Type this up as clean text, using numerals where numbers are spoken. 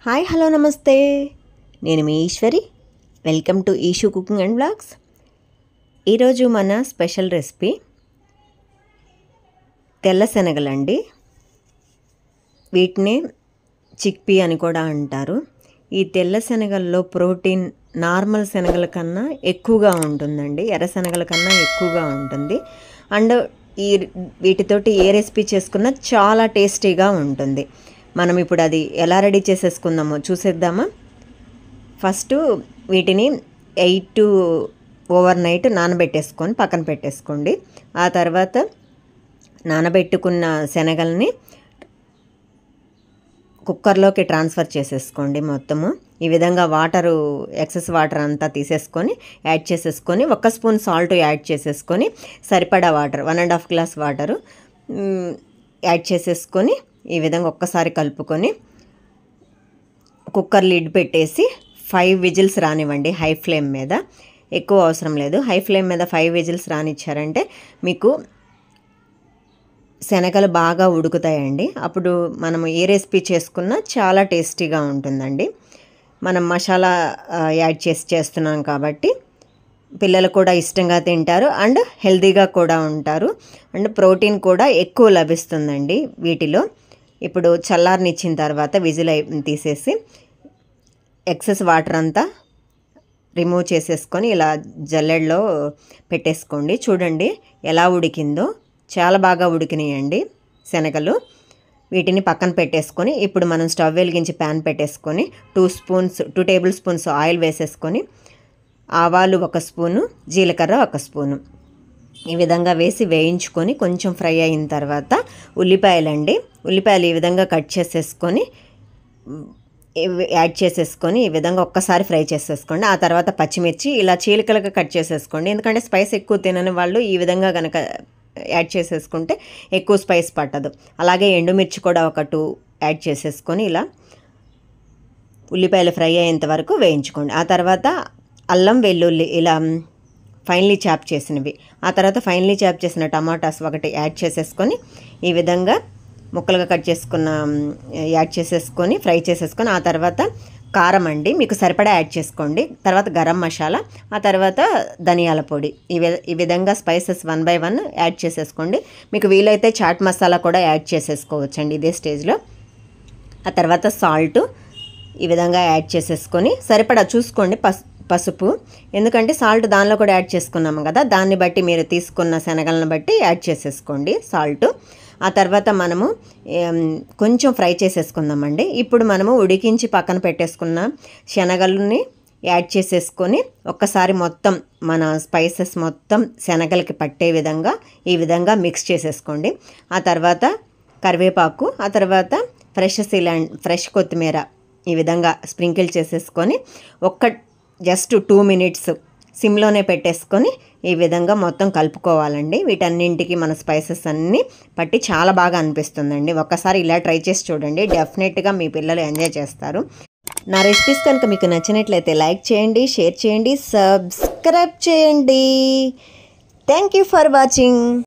Hi hello నమస్తే, నేను మీ Eshwari. Welcome to Eshu cooking and blogs. ఈరోజు మన స్పెషల్ రెసిపీ తెల్ల శనగలండి. వీటిని చిక్పీ అని కూడా అంటారు. ఈ తెల్ల శనగల్లో ప్రోటీన్ నార్మల్ శనగల కన్నా ఎక్కువగా ఉంటుందండి, ఎర్ర శనగల కన్నా ఎక్కువగా ఉంటుంది. అండ్ వీటితోటి ఏ రెసిపీ చేసుకున్నా చాలా టేస్టీగా ఉంటుంది. మనం ఇప్పుడు అది ఎలా రెడీ చేసేసుకుందామో చూసేద్దామా. ఫస్ట్ వీటిని 8 ఓవర్ నైట్ నానబెట్టేసుకొని పక్కన పెట్టేసుకోండి. ఆ తర్వాత నానబెట్టుకున్న శనగల్ని కుక్కర్లోకి ట్రాన్స్ఫర్ చేసేసుకోండి. మొత్తము ఈ విధంగా వాటరు ఎక్సెస్ వాటర్ అంతా తీసేసుకొని యాడ్ చేసేసుకొని 1 స్పూన్ సాల్ట్ యాడ్ చేసేసుకొని సరిపడా వాటర్ 1.5 గ్లాస్ వాటరు యాడ్ చేసేసుకొని ఈ విధంగా ఒక్కసారి కలుపుకొని కుక్కర్ లిడ్ పెట్టేసి 5 విజిల్స్ రానివ్వండి. హై ఫ్లేమ్ మీద, ఎక్కువ అవసరం లేదు. హై ఫ్లేమ్ మీద 5 విజిల్స్ రానిచ్చారంటే మీకు శనగలు బాగా ఉడుకుతాయండి. అప్పుడు మనము ఏ రెసిపీ చేసుకున్నా చాలా టేస్టీగా ఉంటుందండి. మనం మసాలా యాడ్ చేసి చేస్తున్నాం కాబట్టి పిల్లలు కూడా ఇష్టంగా తింటారు అండ్ హెల్తీగా కూడా ఉంటారు. అండ్ ప్రోటీన్ కూడా ఎక్కువ లభిస్తుందండి వీటిలో. ఇప్పుడు చల్లారనిచ్చిన తర్వాత విజిల్ తీసేసి ఎక్సెస్ వాటర్ అంతా రిమూవ్ చేసేసుకొని ఇలా జల్లెడలో పెట్టేసుకోండి. చూడండి ఎలా ఉడికిందో, చాలా బాగా ఉడికినాయండి శనగలు. వీటిని పక్కన పెట్టేసుకొని ఇప్పుడు మనం స్టవ్ వెలిగించి ప్యాన్ పెట్టేసుకొని 2 టేబుల్ స్పూన్స్ ఆయిల్ వేసేసుకొని ఆవాలు 1 స్పూను, జీలకర్ర 1 స్పూను ఈ విధంగా వేసి వేయించుకొని కొంచెం ఫ్రై అయిన తర్వాత ఉల్లిపాయలు ఈ విధంగా కట్ చేసేసుకొని యాడ్ చేసేసుకొని ఈ విధంగా ఒక్కసారి ఫ్రై చేసేసుకోండి. ఆ తర్వాత పచ్చిమిర్చి ఇలా చీలికలుగా కట్ చేసేసుకోండి. ఎందుకంటే స్పైస్ ఎక్కువ తినని వాళ్ళు ఈ విధంగా కనుక యాడ్ చేసేసుకుంటే ఎక్కువ స్పైస్ పట్టదు. అలాగే ఎండుమిర్చి కూడా 2 యాడ్ చేసేసుకొని ఇలా ఉల్లిపాయలు ఫ్రై అయ్యేంత వరకు వేయించుకోండి. ఆ తర్వాత అల్లం వెల్లుల్లి ఇలా ఫైనలీ చాప్ చేసినవి, ఆ తర్వాత ఫైనలీ చాప్ చేసిన టమాటాస్ 1 యాడ్ చేసేసుకొని ఈ విధంగా ముక్కలుగా కట్ చేసుకున్న యాడ్ చేసేసుకొని ఫ్రై చేసేసుకొని ఆ తర్వాత కారం అండి మీకు సరిపడా యాడ్ చేసుకోండి. తర్వాత గరం మసాలా, ఆ తర్వాత ధనియాల పొడి ఈ విధంగా స్పైసెస్ 1 by 1 యాడ్ చేసేసుకోండి. మీకు వీలైతే చాట్ మసాలా కూడా యాడ్ చేసేసుకోవచ్చండి ఇదే స్టేజ్లో. ఆ తర్వాత సాల్ట్ ఈ విధంగా యాడ్ చేసేసుకొని సరిపడా చూసుకోండి. పసుపు, ఎందుకంటే సాల్ట్ దానిలో కూడా యాడ్ చేసుకున్నాము కదా, దాన్ని బట్టి మీరు తీసుకున్న శనగలను బట్టి యాడ్ చేసేసుకోండి సాల్ట్. ఆ తర్వాత మనము కొంచెం ఫ్రై చేసేసుకుందామండి. ఇప్పుడు మనము ఉడికించి పక్కన పెట్టేసుకున్న శనగలని యాడ్ చేసేసుకొని ఒక్కసారి మొత్తం మన స్పైసెస్ మొత్తం శనగలకి పట్టే విధంగా ఈ విధంగా మిక్స్ చేసేసుకోండి. ఆ తర్వాత కరివేపాకు, ఆ తర్వాత ఫ్రెష్ కొత్తిమీర ఈ విధంగా స్ప్రింకిల్ చేసేసుకొని జస్ట్ 2 మినిట్స్ సిమ్లోనే పెట్టేసుకొని ఈ విధంగా మొత్తం కలుపుకోవాలండి. వీటన్నింటికి మన స్పైసెస్ అన్నీ పట్టి చాలా బాగా అనిపిస్తుందండి. ఒక్కసారి ఇలా ట్రై చేసి చూడండి, డెఫినెట్గా మీ పిల్లలు ఎంజాయ్ చేస్తారు. నా రెసిపీస్ కనుక మీకు నచ్చినట్లయితే లైక్ చేయండి, షేర్ చేయండి, సబ్స్క్రైబ్ చేయండి. Thank you for watching.